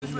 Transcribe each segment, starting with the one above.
Yes.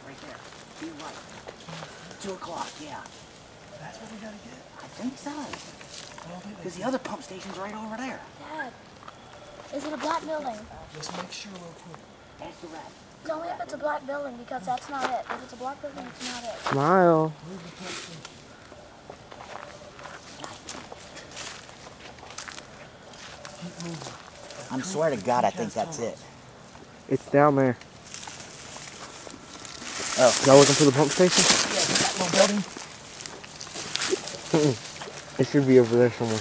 Right there. To your right. 2 o'clock, yeah. That's what we gotta get? I think so. Because the other pump station's right over there. Dad, is it a black building? Just make sure real quick. That's the rat. Tell me if it's a black building, because that's not it. If it's a black building, it's not it. Smile. Keep moving. I swear to God, I think that's it. It's down there. Oh. Y'all looking for the pump station? Yeah, that little building. It should be over there somewhere.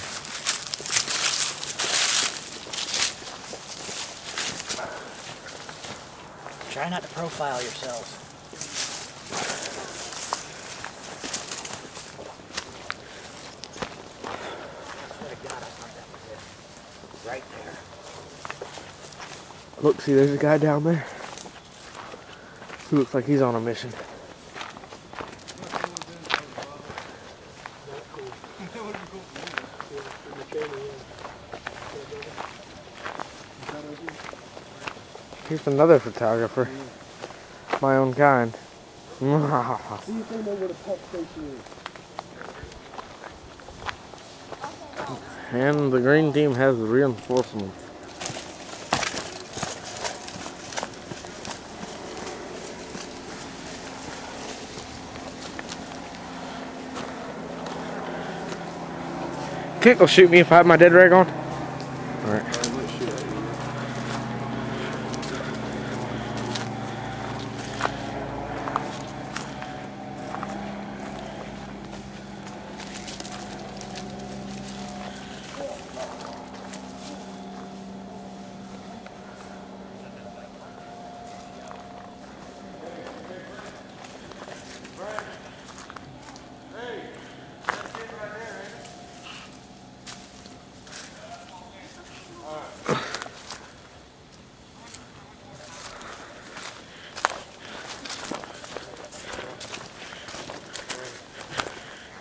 Try not to profile yourselves. I swear to God, I thought that was it. Right there. Look, see, there's a guy down there who looks like he's on a mission. Here's another photographer. My own kind. See if they know where the pump station is. And the green team has reinforcements. Kick will shoot me if I have my dead rag on. Alright.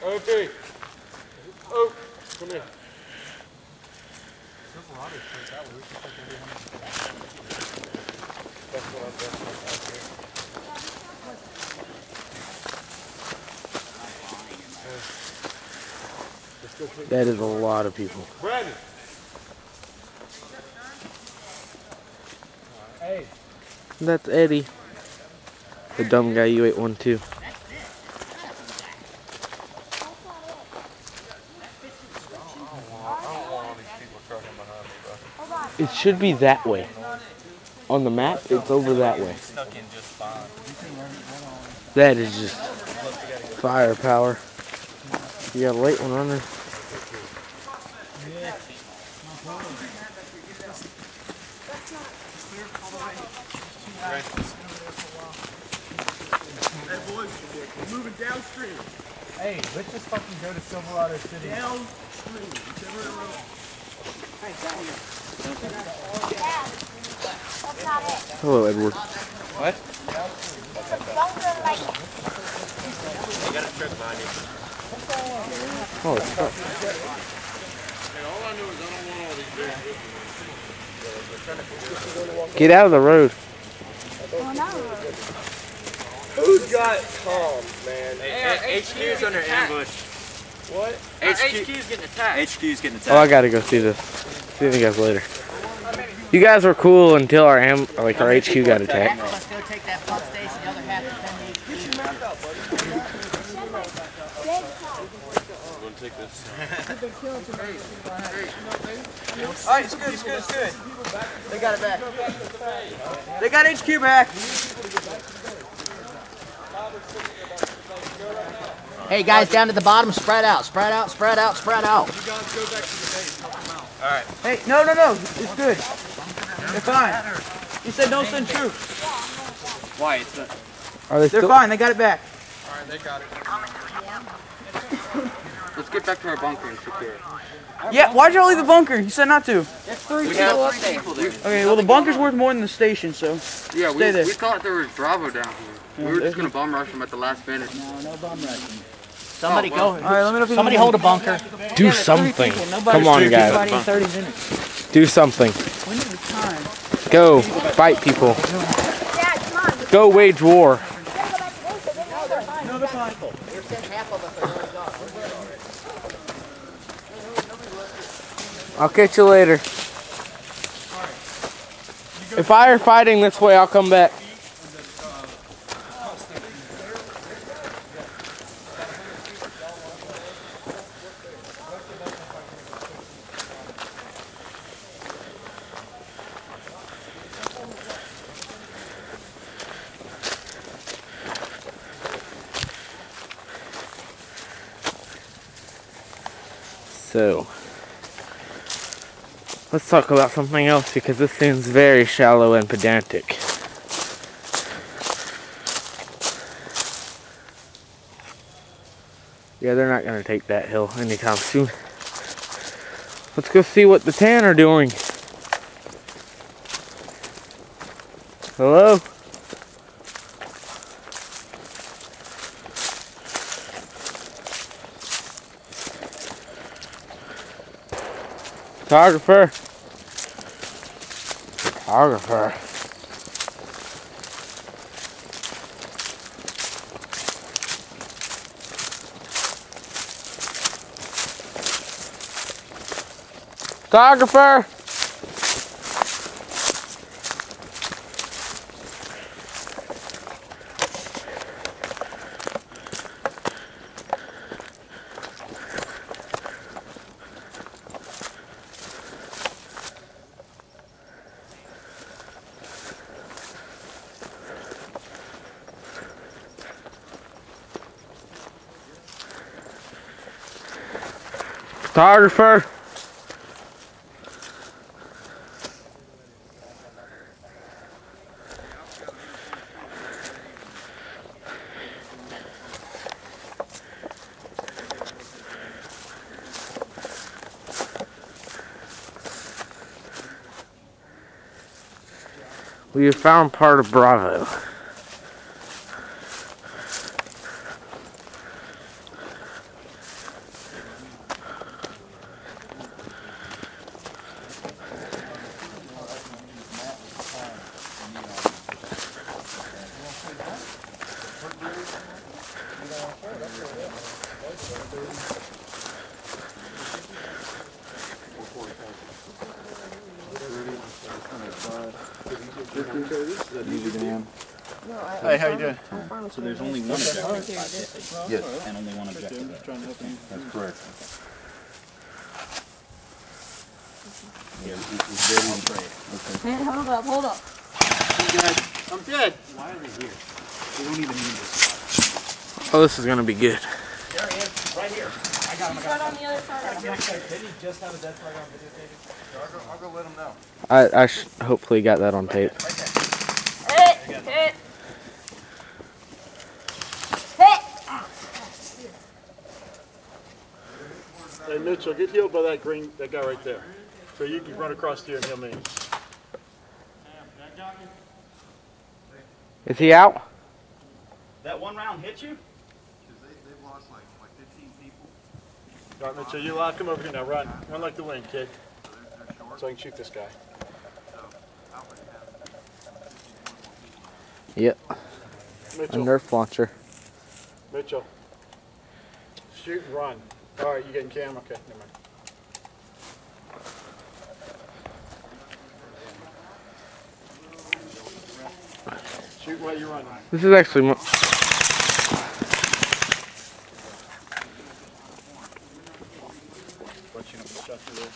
Okay. Oh, come here. That is a lot of people. Brandon. Hey. That's Eddie. The dumb guy you ate one too. It should be that way. On the map, it's over that way. That is just firepower. You got a late one runner. Hey boys, we're moving downstream. Hey, let's just fucking go to Silverado City. Downstream, whichever road. Hey, down here. Dad, that's not it. Hello, Edward. What? It's a bunker like... You got a truck behind you. Oh, it's tough. Hey, all I know is I don't want all these bears with me. Get out of the road. Oh, no. Who's got comms, man? Hey, HQ's under ambush. What? HQ's getting attacked. HQ's getting attacked. Oh, I gotta go see this. See you guys later. You guys were cool until our HQ got attacked. Let's go take that pump station, the other half of the Get your map out, buddy. I'm gonna take this. Alright, it's good, it's good, it's good. They got it back. They got HQ back. Hey guys, down to the bottom, spread out, spread out, spread out, spread out. You guys go back to the base. Help them out. Alright. Hey, no, it's good. They're fine. He said don't send troops. Why? It's not. Are they They're still? fine. They got it back. Alright, they got it. Let's get back to our bunker and secure it. Yeah, why'd y'all leave the bunker? You said not to. We have 3 people there. Okay, well the bunker's worth more than the station, so Yeah, stay there. we thought there was Bravo down here. We were just gonna bum rush them at the last minute. No bum rushing. Somebody Oh, well. All right, let me know if you Somebody hold a bunker. Do something. Come on, guys. Everybody in 30 minutes. Do something. We need time. Go fight people. Dad, come on. Go wage war. No, they're fine. They're sent half of us are already gone. I'll catch you later. If I are fighting this way, I'll come back. So, let's talk about something else because this seems very shallow and pedantic. Yeah, they're not going to take that hill anytime soon. Let's go see what the tan are doing. Hello? Photographer. Photographer. Photographer. Photographer. We have found part of Bravo. Hey, how you doing? So there's only one objective. Yes. And only one objective. That's correct. Yeah, it's very on trade. Hey, hold up, hold up. I'm dead. Why are they here? They don't even need this. Oh, this is gonna be good. There he is, right here. I got him. He's right on the other side. Did he just have a death flag on videotape? I'll go let him know. I hopefully got that on tape. Hit, hit. Hit. Hey Mitchell, get healed by that guy right there. So you can run across here and heal me. Is he out? That one round hit you? They've lost like 15 people. All right, Mitchell, you come over here now. Run like the wind, kid. So I can shoot this guy. Yep. A Mitchell, Nerf launcher. Mitchell. Shoot and run. All right, you getting cam? Okay, never mind. Shoot while you run. This is actually Watching up the shot through there.